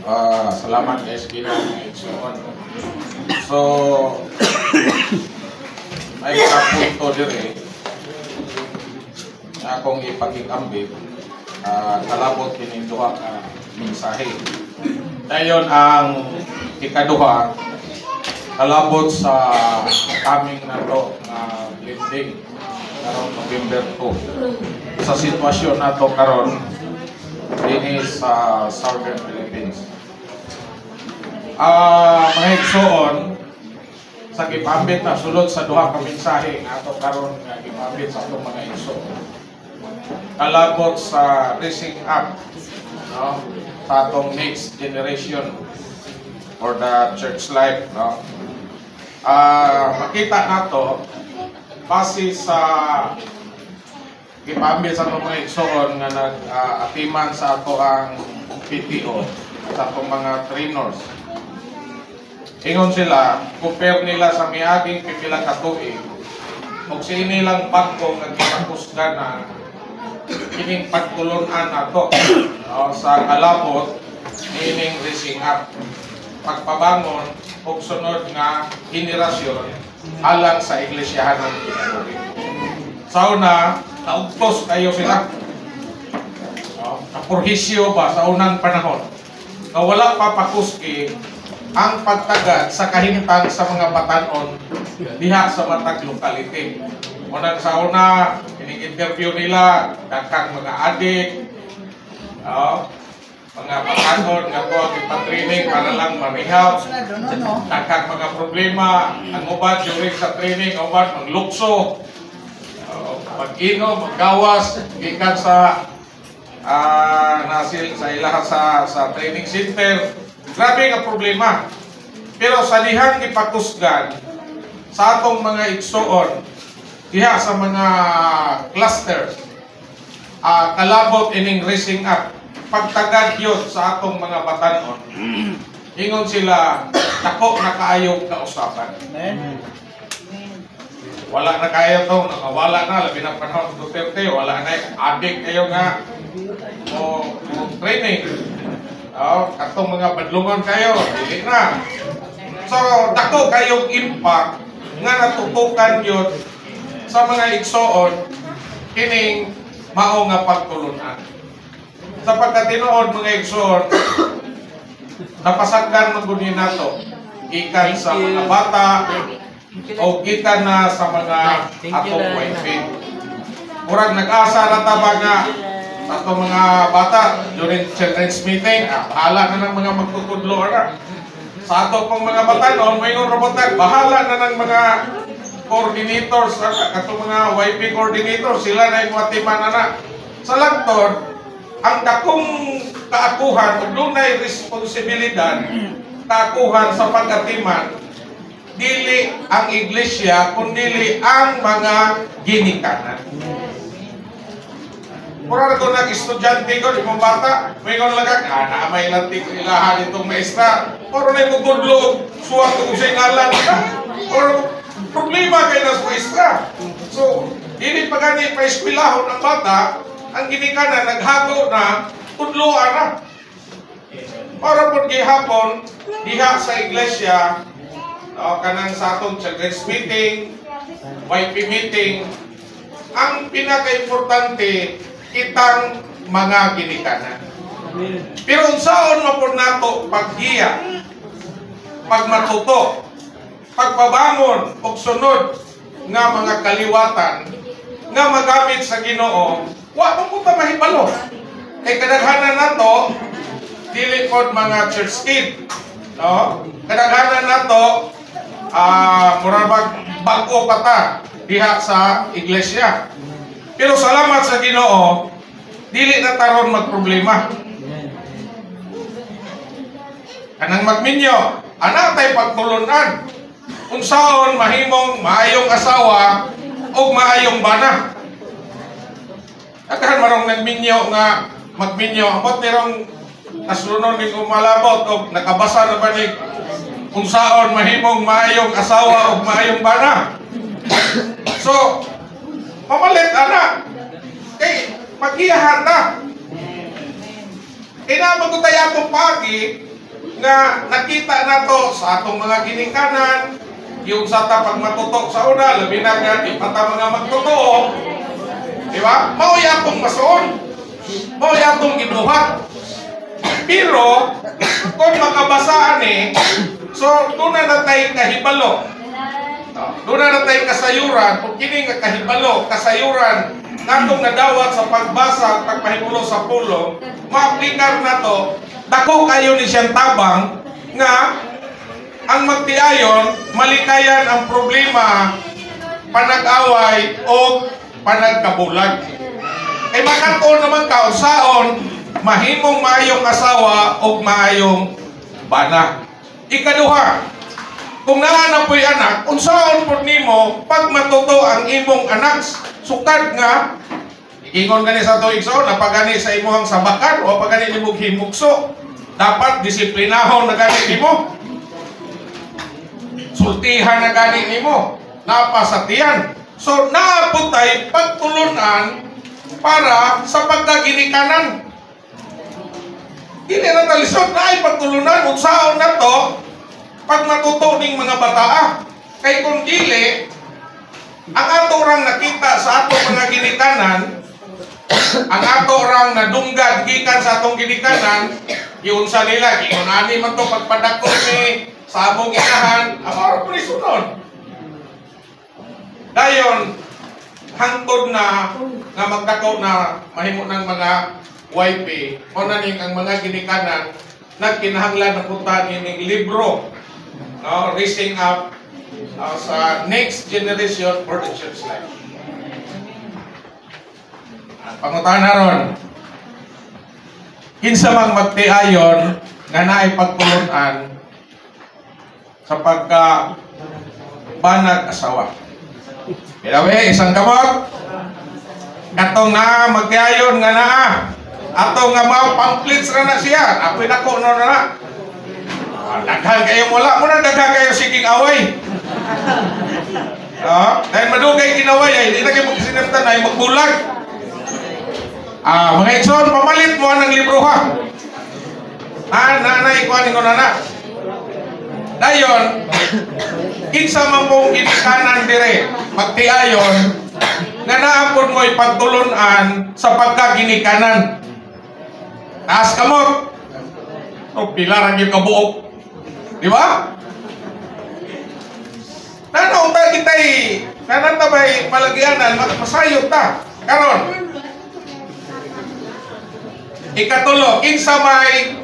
Salamat guys, Igsoon. So, ay kapunto dire akong ipakikambit kalabot kining duha ka mensahe. Dayon ang ikaduha kalabot sa coming na to lifting karon November 2 sa sitwasyon nato karon dinhi sa Southern Philippines. Mga igsoon, sa gipambit na sulod sa duha ka mensahe nga ato karon nga gipambit sa atong mga igsoon. Kalabot sa Rising Up, no? Sa atong next generation for the church life, no? Makita nato base sa gipambit sa atong mga igsoon nga nag-atiman sa ato ang PTO sa atong mga trainers. Ingon sila, compare nila sa miaging pipila ka tuig ug sa inilang bangko nga ginakusgan na kining pagtulunan nato sa kalabot ining Rising Up, pagpabangon ug sunod nga henerasyon alang sa iglesyahan ng Pilipinas. Sa una, naugtos kayo sila. Napurhisyo ba sa unang panahon na wala pa pakuski ang pagtagad sa kahimtang sa mga batanon diha sa matag lokality. Unang sa una, ining-interview nila, daghang mga adik, mga batanon nga to ang ipatraining para lang marehab. Daghang mga problema, ang uban during sa training, uban maglukso, mag-inom, maggawas, gikan sa nasil sa ilaha sa training center. Grabe nga problema. Pero sa dihang ipakusgan sa atong mga igsoon diha sa mga clusters, kalabot ining Rising Up, pagtagad yun sa atong mga batanon, ingon sila dako na kaayog na usapan. Wala na kayo to, nakawala na, labi ng panahon Duterte, wala na, adik kayo nga o training. Katong mga badlungon kayo, dili na. So, dako kayong impact nga natutukan yun sa mga igsoon kining mao nga pagtulunan. Sa pagkatinuod mga igsoon, napasagdan man gud nato gikan sa mga bata o gikan na sa mga atong wife. Murag nag-asa ra ta ba nga ato mga bata during children's meeting, bahala na ng mga magtutudlo na. Sa ato pong mga bata noon, mayroong robotag, bahala na ng mga coordinators, ato mga YP coordinators, sila na yung matiman na. Sa lagton, ang dakong kaakuhan, dunay responsibilidad, kaakuhan sa pag-atiman, dili ang iglesia, kundi ang mga ginikanan. Mura ko nag-estudyante ko, di mong bata, may kong lagag, naamay lang ilahan itong maestra, pero na yung gudlog, suwag ko siya ngalan ka, pero problema kayo na sa maestra. So, hindi pa gani pa-eskwilahon ng bata, ang ginikanan, naghago na, tudloan na. Para po gihapon, diha sa iglesia, kanang sa atong children's meeting, YP meeting, ang pinaka-importante, kitang mga ginikanan. Pero unsaon mo po nato paghiya, pagmatuto, pagpabangon o sunod nga mga kaliwatan nga magamit sa Ginoo, wa mo ta mahibalo. Kay kadaghanan nato dili pod mga church kid, no? Kadaghanan nato murabag bago pa ta diha sa iglesia. Pero salamat sa Ginoo, dili na taron magproblema. Kanang magminyo, ana tay pagtulunan. Kung saon mahimong maayong asawa o maayong bana. Daghan marong nagminyo nga magminyo, amot nirong nasunon ni kumalabot o nakabasa na ba ni kung saon mahimong maayong asawa o maayong bana. So, mamalit ana. Kay paghiyahan ta. Kaya naman ko tayo akong pagi, nga nakita nato sa atong mga ginikanan, yung sa tapag matutok sa una, labi na nga ipata mga magtotoo, di ba? Mao'y atong masuon, mao'y atong gibuhat. Pero kung makabasaan so doon na tayo kahibalo, doon na tayo kasayuran, kung kini nga kahibalo, kasayuran, natong nadawat sa pagbasa at pagpahimulo sa pulong, maaplikar na to, dako kayo ni siyang tabang nga ang magtiayon, malikayan ang problema, panag-away o panagkabulag. Eh makatuon naman kausaon, mahimong maayong asawa o maayong bana. Ikaduha, kung nahanap po'y anak, unsaon po nimo pag matuto ang imong anak, sukad nga, ingon gani sa tuig so, napagani sa imuhang sabakan o pagani ni mong himukso, dapat disiplinahon na gani nimo. Sultihan na gani nimo, napasatiyan. So, naaputay pagtulunan para sa pagkaginikanan. Hindi na talisod na ay pagtulunan, unsaon na to, pag matuto ning mga bataa. Kay kung dili, ang ato orang nakita sa ato mga ginikanan, ang ato orang nadunggad gikan sa atong ginikanan, yun sa nila, giunani man to pagpadako ni sa among inahan, ang oras po ni sunod. Dayon, hangtod na magdako na mahimo ng mga wife, o na ning ang mga ginikanan, nagkinahanglan na punta ining libro, no, Raising Up sa Next Generation for the Church Life. Pangutan na ron, kinsa mang magtiayon nga naay pagtulunan sa pagka banag asawa. Ilawe, isang kamot, katong na magtiayon nga naa, atong nga mao pamphlets ra na siya, apoy nako no na. Daghan kayo wala mo na, daghan kayo siging away. Dahil madugay kinaway ay hindi na kayo magsinaptan ay magbulag. Mga ikson, pamalit mo ng libro ha. Nanay ko ko na. Dayon, kinsa man pong ginikanan dire, magtiayon nga naapod mo ipagtulunan sa pagkaginikanan. Taas kamot. O pilaran yung kabuok. Di ba? Nanaw ta kita'y nanantabay palagyanan, masayot ta. Karon, ikatulo, kinsa may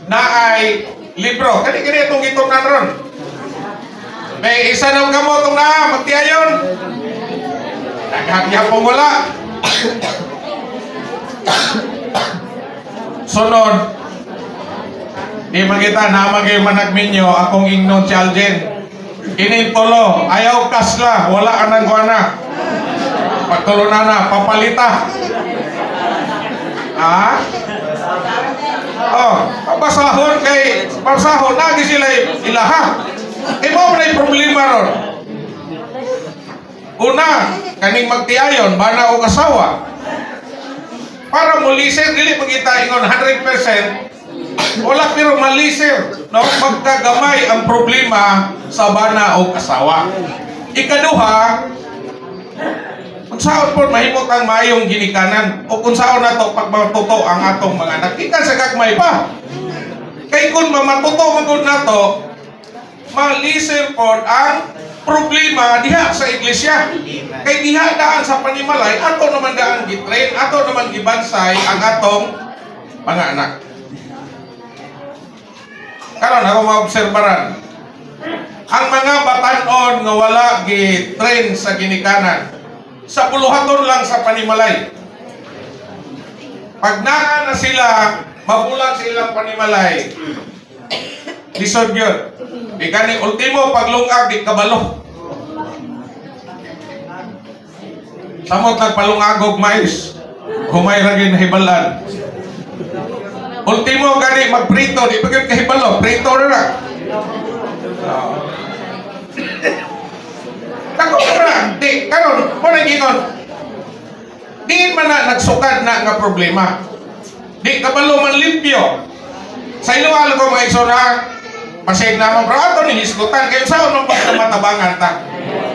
naay libro. Kani-kani itong itunan ron. May isa ng gamot itong na, magtiayon. Naghagya pong wala. Sunod, di magita na magay managminyo akong ingnon si Aljen. Kinintolo, ayaw kasla, wala anang kuana. Pagtulunan na, papalita. Pasahon kay pasahon lagi sila ilaha. Mo na problema ron. Una, kaning magtiayon bana o kasawa. Para mulisir dili magita ingon 100%. Wala pero malisir, no, magkagamay ang problema sa bana o kasawa. Ikaduha, kung saan po mahimot ang mayong ginikanan o kung saan na to pag matuto ang atong mga anak, ikan sa gagmay pa. Kay kung mamatuto magod na to, malisir po ang problema diha sa iglesia. Kay diha daan sa panimalay, ato naman daan gitrain, ato naman gibansay ang atong mga anak. Karon ako maobserbaran, ang mga batanon nga wala gitrain sa ginikanan, sa buluhaton lang sa panimalay. Pag naa na sila, mabulag silang panimalay, lisod yun. Ikani ultimo paglungag di kabalo. Samot nagpalungagog mais, humay ra gyud hibalan. Ultimo gani magprito, di pa gyud kahibalo, prito ra. Tako ra, di karon mo nang ingon. Di man na nagsukad na nga problema. Di kabalo man limpyo. Sa iluwal ko mga iksona, pasig naman, pero ato ni hisgutan, kayo saan nung pagkamatabangan ta?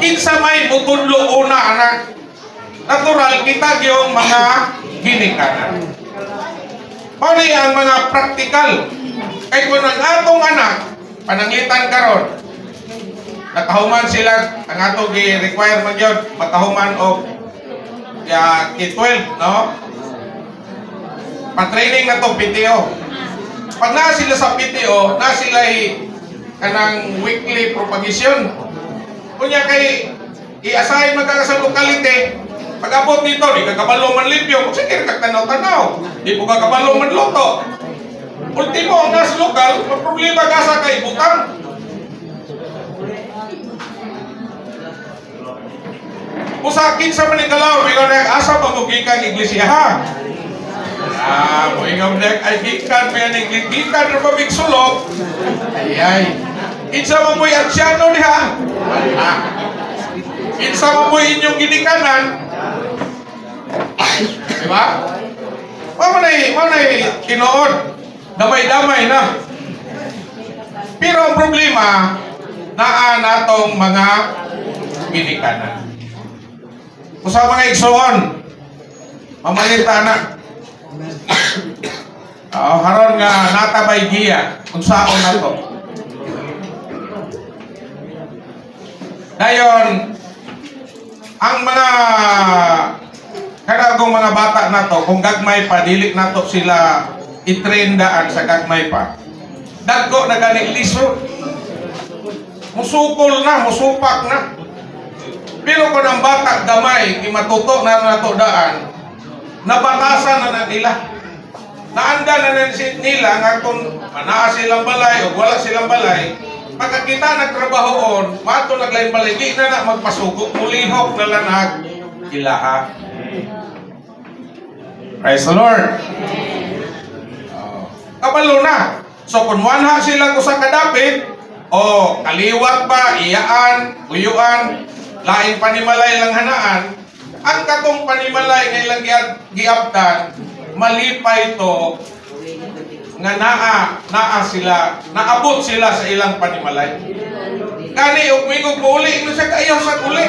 Kinsa may butudlo una, anak. Natural, kita yung mga ginikanan. Paano ang mga praktikal? Kaya kung ang atong anak, pananglitan karon, nakahuman sila, ang atong requirement yun, makahuman o K-12, no? Pa-training na to PTO. Pag na sila sa PTO, na sila kanang weekly propagation. Kunya kay i-assign magkaka sa lokalite. Pag abot dito, di kakabalo man limpyo. Kung sige, kakatanaw-tanaw. Di po kakabalo man luto. Ultimo, ang nasa lokal, problema ka sa kaibutan. Usakin sa manigalaw, may asa pa mo gikang iglesia ha? Mo ingam dek ay gikan may anong gikan na pabig sulok. Ay. Insa mo mo'y atsyano diha? Insa mo mo'y inyong ginikanan? Diba? Manay kinood. Damay-damay na. Pero ang problema, naa natong mga ginikanan. Kung sa mga igsoon, mamalita na. Haron nga natabay giya kung saan na to. Dayon, ang mga karagong mga bata na to, kung gagmay pa, dili na to sila itrendaan sa gagmay pa. Dagko na ganing liso. Musukol na, musupak na. Pero kung ang bata gamay, imatuto na nato daan, nabatasan na nila. Naanda na nila nga kung manaa silang balay o wala silang balay, pagkakita nagtrabahoon, mato naglain balay, di na magpasugo, mulihok na lanag, ilaha. Praise the Lord. Kabalo na. So kung wanha sila ko sa kadapit, o kaliwat ba, iyaan, uyuan, laing panimalay lang hanaan, ang katong panimalay nga ilang giabdan, malipay to nga naa sila, naabot sila sa ilang panimalay. Kani og mingog uli mo siya kayo sa uli.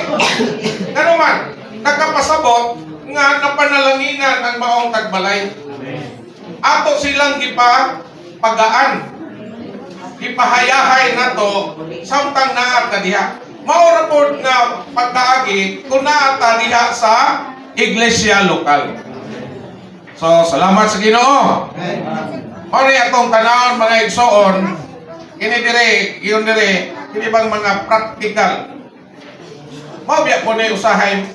Kano man, nakapasabot nga napanalanginan ang maong tagbalay. Ato silang gipapagaan, gipahayahay nato samtang naa ta diha. Maura po nga pagkaagi kung naa ta diha sa iglesia lokal. So, salamat sa Ginoo. Ori atong tanawon mga igsoon, kini kini bang mga praktikal. Mabiya ko ni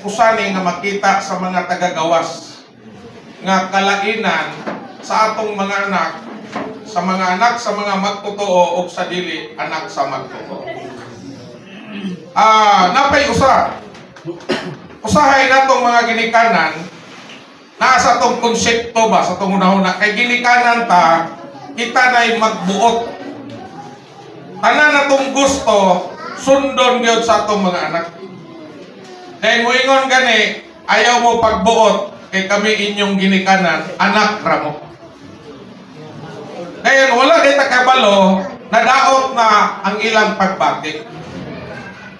usani nga makita sa mga tagagawas nga kalainan sa atong mga anak, sa mga magtotoo o sa dili anak sa magtotoo. Napay usahay natong mga ginikanan. Nasa itong konsepto ba, sa itong una-una, kay ginikanan ta, kita na'y magbuot. Tanan na itong gusto, sundon yun sa itong mga anak. Dahil mo ingon gani, ayaw mo pagbuot, kay kami inyong ginikanan, anak ramo. Dahil wala dito kabalo, nadaot na ang ilang pagbati.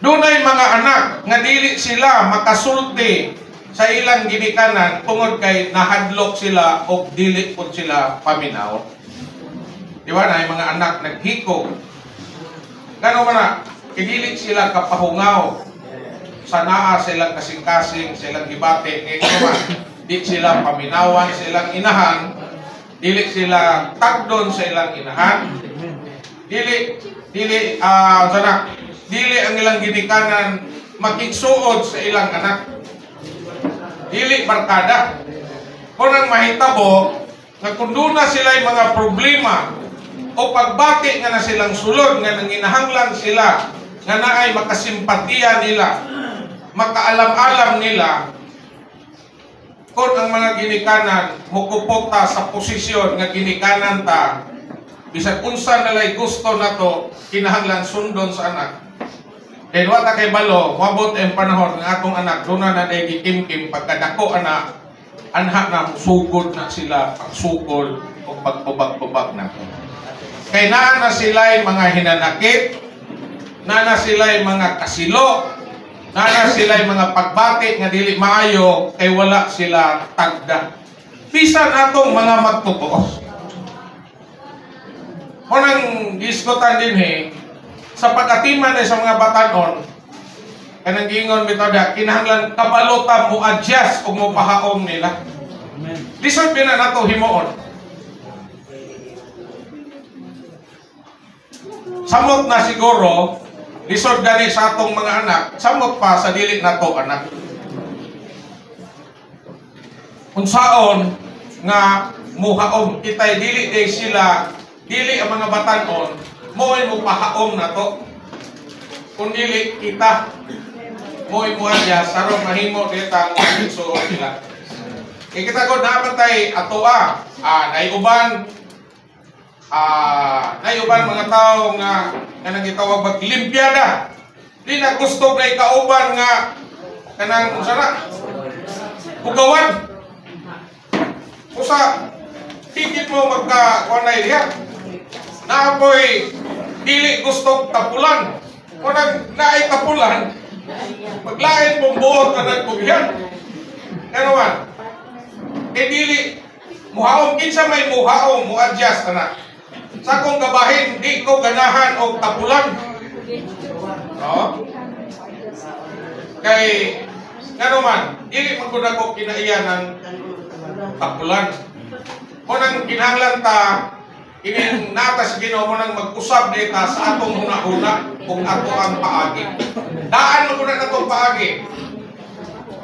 Dunay mga anak, nga dili sila makasulti sa ilang ginikanan tungod kay nahadlok sila o dili po sila paminaw. Di ba na yung mga anak naghikog. Gano man na, dili sila kapahungaw. Sa naa silang kasing-kasing, silang gibate. Ngayon naman, di sila paminawan sa ilang inahan. Dili sila tagdon sa ilang inahan. Dili ang ilang ginikanan makigsuod sa ilang anak. Dili barkada. Kung ang mahitabo, nga kung doon na sila yung mga problema o pagbati nga na silang sulod, nga nanginahanglan sila, nga naay makasimpatiya nila, makaalam-alam nila, kung ang mga ginikanan mukupok ta sa posisyon nga ginikanan ta, bisag unsa nalay gusto na to, kinahanglan sundon sa anak. Kaya wata kay balo, mabot ang panahon ng atong anak, doon na na gikim-kim, pagkadako anak, anha na sugod na sila, pagsugod o pagpubag-pubag na. Kay naa na sila'y mga hinanakit, naa na sila'y mga kasilo, naa na sila'y mga pagbati nga dili maayo, kay wala sila tagda. Bisan atong mga magtutuos. Unang gisgotan din sa pag-atiman sa mga batanon, kanang gingon bitaw da, kinahanglan kabalota mo adjust o mo pahaom nila. Lisod na nato himuon. Samot na siguro, lisod gani sa atong mga anak, samot pa sa dili nato anak. Unsaon nga muhaom kitay dili day sila, dili ang mga batanon mo'y mo pahaom na to. Kung dili kita mo'y mo adya sarong mahimo dita ang suot sila. Kita ko napatay atoa naiuban mga tao nga kanang gitawag bag limpiada. Di na gusto na ikauban nga kanang usara ugawan. Usa higit mo magka-kunay diha. Naapoy dili gusto tapulan. Kunang naay tapulan, maglain mong buot na nagpugyan. Ano man? Dili muhaom, kinsa may muhaom, mu-adjust na. Sa akong gabahin, di ko ganahan o tapulan. No? Kay, ano man, dili magkuna ko kinaiyan ng tapulan. Kunang kinahanglan ta, ining natas Ginoo mo nang mag-usab dita sa atong una-una kung ato ang paagi. Daan mo na atong paagi.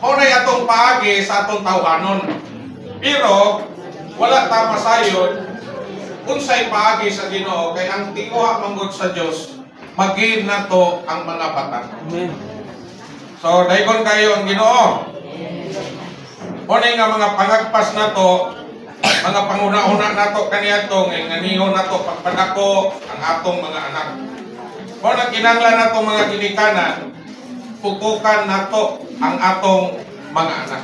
Hunay atong paagi sa atong tawhanon. Pero wala ta masayod unsay paagi sa Ginoo kay ang tinguha manggod sa Dios magin nato ang mga batan. Amen. So dayon kayo ang Ginoo. Hunay nga mga pangagpas nato, mga panguna-una nato kaniadto nganiho nato pagpadako ang atong mga anak. Mo nang kinahanglan nato mga ginikanan, putukan nato ang atong mga anak.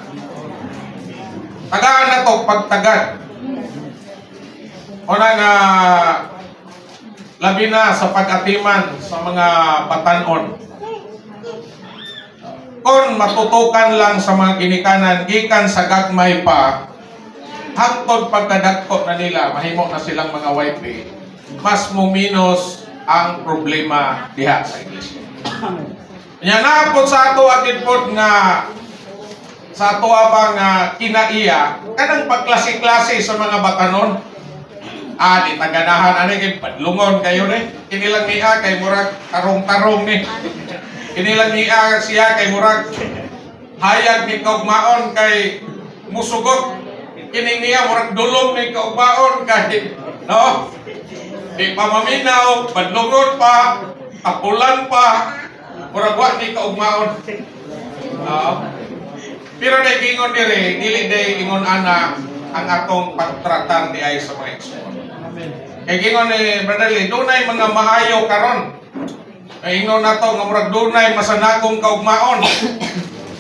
Tagaan nato pagtagad. O na labi na sa pag-atiman sa mga batanon. Kung matutukan lang sa mga ginikanan gikan sa gagmay pa, hangtod pagkadagko na nila, mahimo na silang mga wife, mas muminos ang problema diha sa iglesia. Nya na po sa ato agid pod nga sa ato abang kinaiya kanang pagklase-klase sa mga batanon. Di taganahan ani kay padlungon kayo ni. Kinilang niya kay murag tarong-tarong ni. Kinilang niya siya kay murag hayag ni kaugmaon kay musugot. Kining niya murag dulong ni kaugmaon kay no. Di pa maminaw, padlungon pa, tapulan pa, murag wa ni kaugmaon. Pero na gingon dire, dili day ingon ana ang atong pagtratar di ay sa mga igsoon. Kay gingon ni Brother Lee, dunay mga maayo karon. Ay ingon nato nga murag dunay masanagong kaugmaon.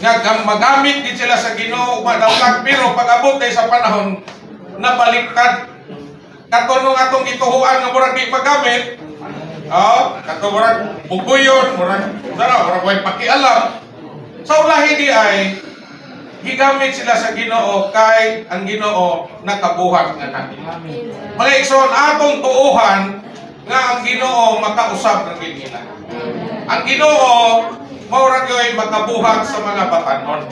Nga magamit gid sila sa Ginoo madawlag pero pag-abot day sa panahon nabaliktad. Katunong atong gituhuan nga murag di magamit. Kato murag buguyon, murag way pakialam. Sa ulahi di ay gigamit sila sa Ginoo kay ang Ginoo nakabuhat nga natin. Mga igsoon atong tuuhan nga ang Ginoo makausab ng nila. Ang Ginoo mao ra gyoy makabuhat sa mga batanon.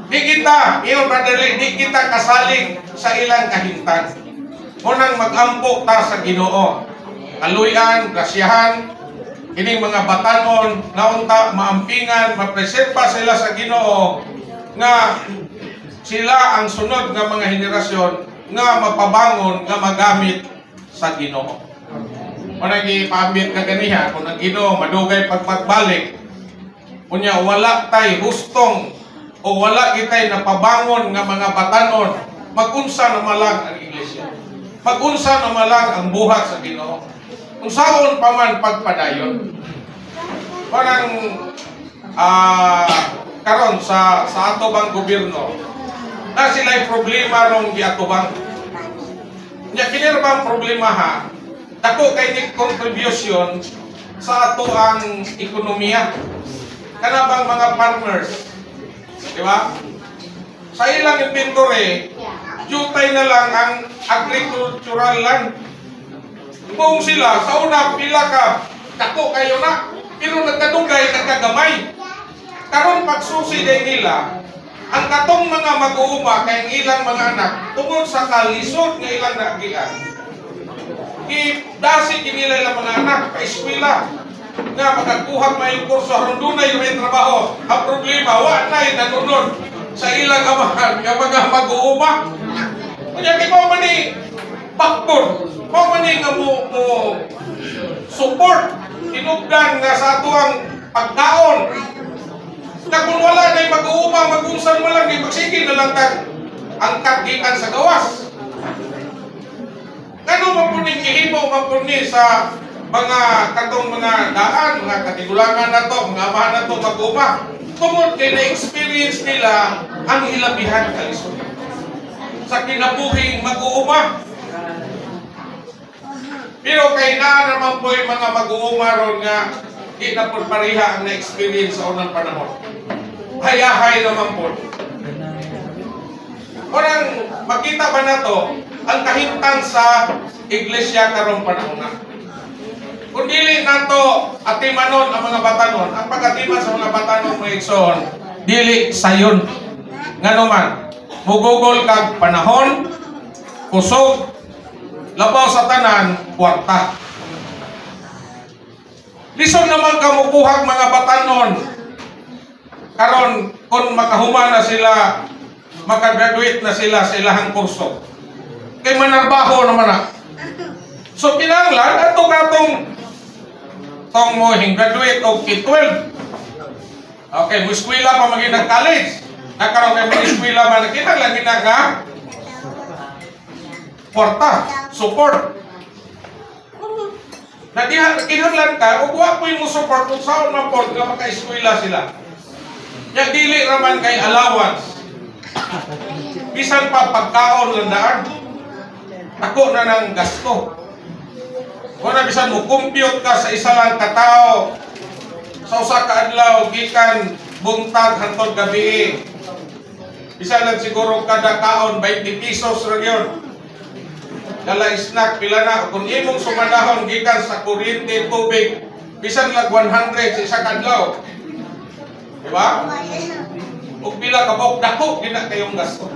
Di kita, Brother Lee, di kita kasalig sa ilang kahimtang. Munang mag-ampo ta sa Ginoo. Kaluyan, grasyahan, ining mga batanon naunta maampingan, mapreserba sila sa Ginoo nga sila ang sunod nga mga henerasyon nga mapabangon nga magamit sa Ginoo. Munang ipamit ka ganiha kung ang Ginoo madugay pagpagbalik. Unya wala tay hustong o wala kitay napabangon nga mga batanon, magunsa na malang ang iglesia. Magunsa na malang ang buhat sa Ginoo. Kung saon pa man pagpadayon. Parang karon sa ato bang gobyerno na sila'y problema rong giatubang. Nya kinira bang problema ha? dako kay ni contribution sa ato ang ekonomiya. Kana bang mga farmers, di ba? Sa ilang inventory, jutay na lang ang agricultural land. Kung sila, sa una, pila ka, dako kayo na, pero nagkadugay, nagkagamay. Karon pagsusi day nila, ang katong mga mag-uuma kay ilang mga anak, tungod sa kalisod nga ilang nagian, i-dasi kinila ilang mga anak, pa-eskwela, nga magkakuha may kurso, aron doon na yung may trabaho. Ang problema, wala na yung nanunod sa ilang amahan, nga mga mag-uuma. Kaya kay mo man ni backbone, mo man ni nga mo support, tinugdan nga sa ato ang pagkaon. Na kung wala na yung mag-uuma, mag-unsan mo lang, magsige na lang ang kagikan sa gawas. Ganun mapunin, ihimo mapunin sa mga katong mga daan, mga katigulangan na to, mga amahan na to, mag-uuma. Kumot kay na-experience nila ang hilabihan kalisod sa kinabuhing mag-uuma. Pero kay na naman po yung mga mag-uuma ron nga di na po pariha ang na-experience sa unang panahon. Hayahay naman po. Orang makita ba na to ang kahimtang sa iglesia karong panahon na. Kung dili nato atimanon ang mga batanon, ang pag-atiman sa mga batanon mga igsoon, dili sayon. Ngano man, mugugol kag panahon, kusog, labaw sa tanan, kwarta. Lison naman ka mukuhag mga batanon. Karon kung makahuman na sila, makagraduate na sila sa ilahang kurso. Kay manarbaho naman na. So kinahanglan ato katong tong mo graduate og K-12. Okay, mo eskwela pa maging nag-college. Nakaroon kay mo eskwela man kinahanglan ginaga porta, support. Kinahanglan ka ug wa koy mo support kung saan man port nga maka-eskwela sila. Ya dili raman kay allowance. Bisan pa pagkaon landaan. Ako na ng gasto. Kung na bisan mo compute ka sa isa lang katao sa usa ka adlaw gikan buntag hangtod gabi. Bisan lang siguro kada kaon 20 pesos ra gyud. Dala snack pila na kung imong sumadahon gikan sa kuryente, tubig, bisan lag 100 sa isa ka adlaw. Di ba? O pila ka ba dako gina kayong gasto.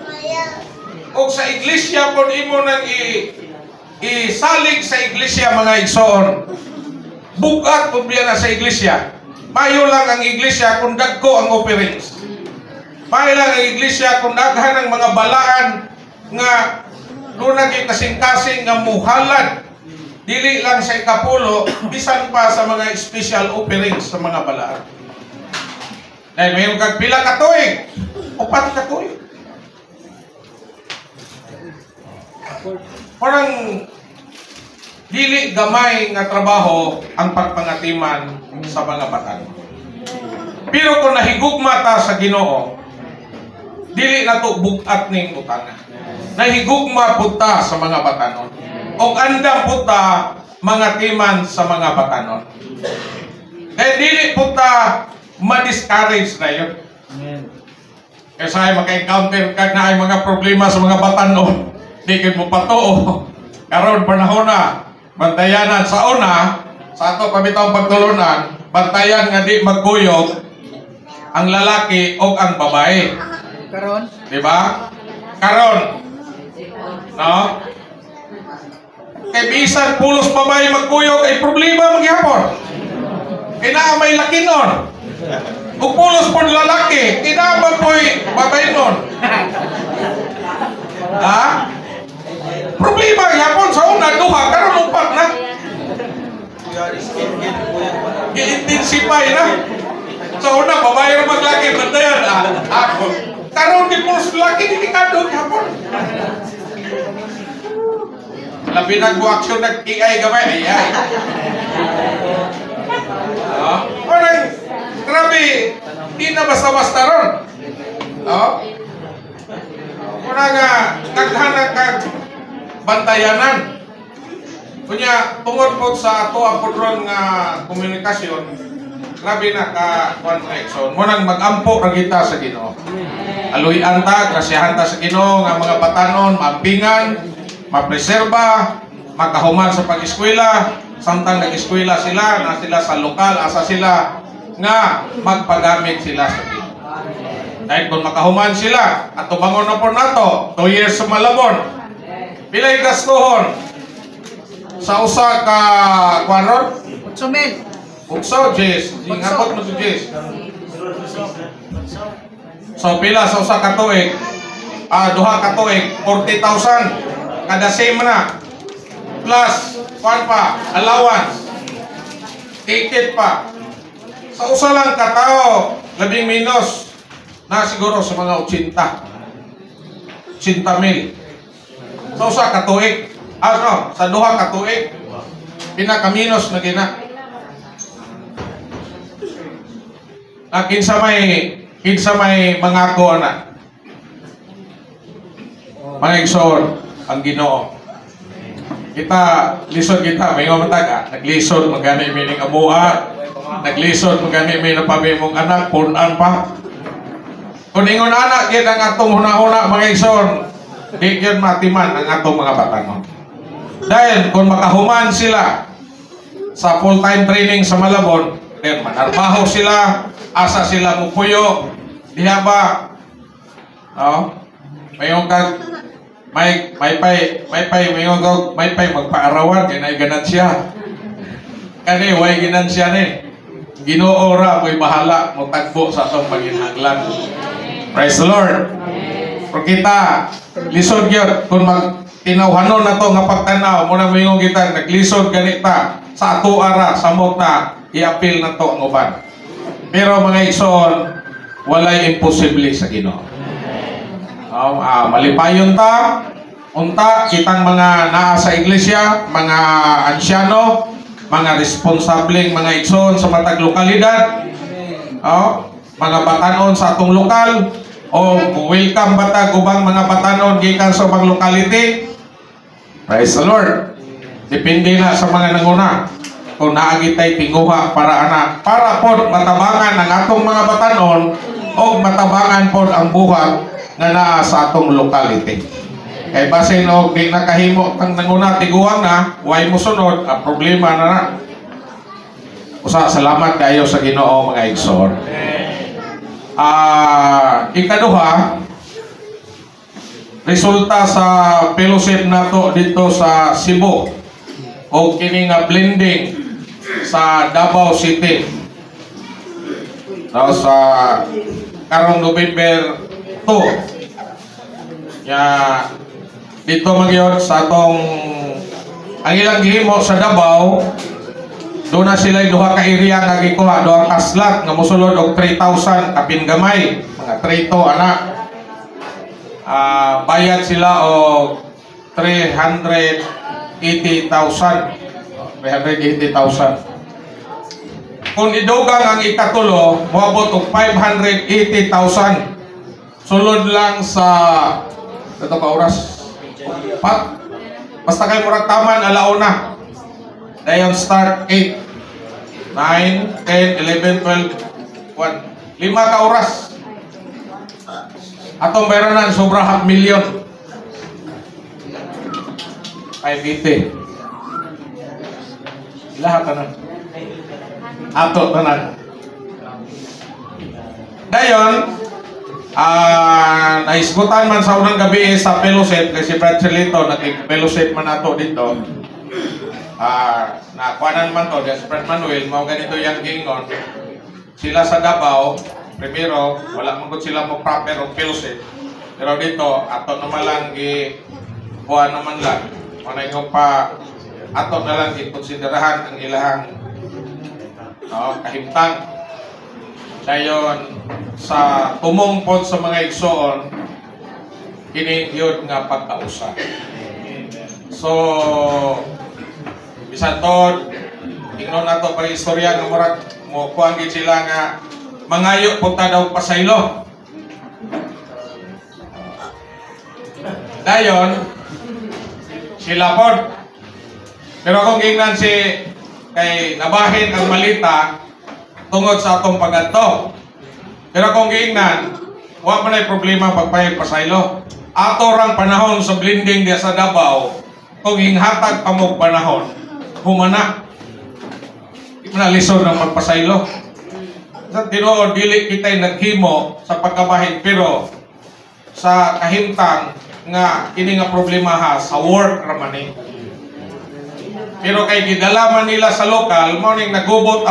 O sa iglesia pud imo nang isalig sa iglesia mga igsoon. Bukat pud biya na sa iglesia. Mayo lang ang iglesia kung dagko ang offerings. Mayo lang ang iglesia kung daghan ang mga balaan nga luna kay kasing-kasing nga muhalad. Dili lang sa ikapulo, bisan pa sa mga special offerings sa mga balaan. Dahil mayroon kag pila ka tuig, upat ka tuig. Parang dili gamay nga trabaho ang pagpangatiman sa mga batan. Pero kung nahigugma ta sa Ginoo, dili na to bugat ning utana. Nahigugma pud ta sa mga batanon. O andam pud ta mga timan sa mga batanon. Kaya dili pud ta ma-discourage na yun. Kasi ay maka-encounter ka na ay mga problema sa mga batanon. Di mo patoo. Karon panahon na, bantayanan sa una, sa ato pabitawang pagtulunan, bantayan nga di magkuyog ang lalaki o ang babae. Karon? Diba? Karon. No? Kay bisan pulos babae magkuyog ay problema magyapon. Kaya may laki nun. Kung pulos po lalaki, kinaman po'y babae nun. Ha? Problema yapon sa una, duha, karon upat na. I-intensify na. Sa una, babae rin maglaki, bandayan. Ako. Karon di pulos lalaki, delikado yapon. Labi nag-action nag-AI gamay, ay. Parang, grabe, di na basta-basta ron. Kung nga, naghanap ka bantayanan. Kunya tungod po sa ato ang pudron nga komunikasyon, grabe na ka kuan mga igsoon. Munang mag-ampo ra kita sa Ginoo. Aluyan ta, grasyahan ta sa Ginoo nga mga batanon maampingan, mapreserba, makahuman sa pag-eskwela, samtang nag-eskwela sila, na sila sa lokal, asa sila nga magpagamit sila sa Ginoo. Dahil kung makahuman sila, at tubangon na po nato, 2 years sa Malabon, pilay gastuhon sa usa ka kwanron? 8,000. Ukso, Jess. Ingapot mo si Jess. So, pila sa usa ka tuig? Duha ka tuig, 40,000. Kada same na. Plus, kwan pa, allowance. Ticket pa. Sa usa lang ka tao, labing minus. Na siguro sa mga 80,000. Sa usa ka tuig. Sa duha ka tuig. Pinaka-minus na gina. Kinsa may mangako na. Mga igsoon, ang Ginoo. Kita, lisod kita, may mataga. Naglisod, magani may ning amuha. Naglisod, magani may napabimong anak, punan pa. Kung ingon anak, yan ang atong huna-huna, mga igsoon. Di yan matiman ang atong mga batanon. Dahil kung makahuman sila sa full-time training sa Malabon, then manarbaho sila, asa sila mupuyo, diha ba? Mayong kag may magpaarawan kay nay ganansya. Kani way ganansya ni. Ginoo ra mo'y bahala mo tagbo sa atong panginhanglan. Praise the Lord. Pero kita lisod gyud kung tinawhanon na to nga pagtanaw mo na moingon kita naglisod ganita sa ato ara samot na i-appeal na to ang uban. Pero mga igsoon, walay imposible sa Ginoo. Malipayon ta, unta kitang mga naa sa iglesia, mga ansyano, mga responsableng mga igsoon sa matag lokalidad, mga batanon sa atong lokal, o welcome batag ubang mga batanon gikan sa ubang locality. Praise the Lord. Depende na sa mga nanguna. Kung naagitay tinguha para pod matabangan ang atong mga batanon o matabangan pod ang buhat na naa sa atong locality. Kay basin og di nakahimo tang nanguna tiguang na, way mo sunod, problema na na. Usa, salamat kayo sa Ginoo mga igsoon. Ikaduha, resulta sa fellowship nato dito sa Cebu o kini nga blending sa Davao City. Sa karong November 2. Dito magyod sa atong ang ilang gihimo sa Davao. Doon na sila duha ka area nga gikuha, duha ka slot nga mosulod og 3,000 kapin gamay, mga 3 to ana. Bayad sila og 380,000. Kung idugang ang ikatulo, moabot og 580,000. Sulod lang sa ito ka oras. Basta kay murag taman alauna. Dayon start 8, 9, 10, 11, 12, 1. 5 ka oras. Atong bayranan sobra 500,000. 580. Lahat tanan. Ato tanan. Dayon, naisgutan man sa unang gabi sa fellowship kasi Brad Chelito nag-fellowship man ato dito. Nakuanan man to, si Brad Manuel, mau ganito yung gingon. Sila sa Davao, primero, wala man sila mo proper o fellowship. Pero dito, ato naman lang kuha naman lang. Wala yung pa ato na lang ikonsiderahan ang ilahang kahimtang. Dayon sa tumong pod sa mga igsoon kini yun nga pagkausap. So bisan tod ingnon nato pa istorya nga murag mo kuan gid sila nga mangayo punta daw pasaylo. Dayon sila pod Pero kung gingnan si kay nabahin ang malita tungod sa atong pagadto. Pero kung gingnan, wa man ay problema pagpayag pasaylo. Ato rang panahon sa blending diya sa Davao, kung hinghatag pa mo panahon, humana. Nalisod ng magpasaylo. Sa tinuod, dili kita'y naghimo sa pagkabahin, pero sa kahimtang nga kini nga problema ha sa work raman eh. Pero kay gidala man nila sa lokal, mo ning nagubot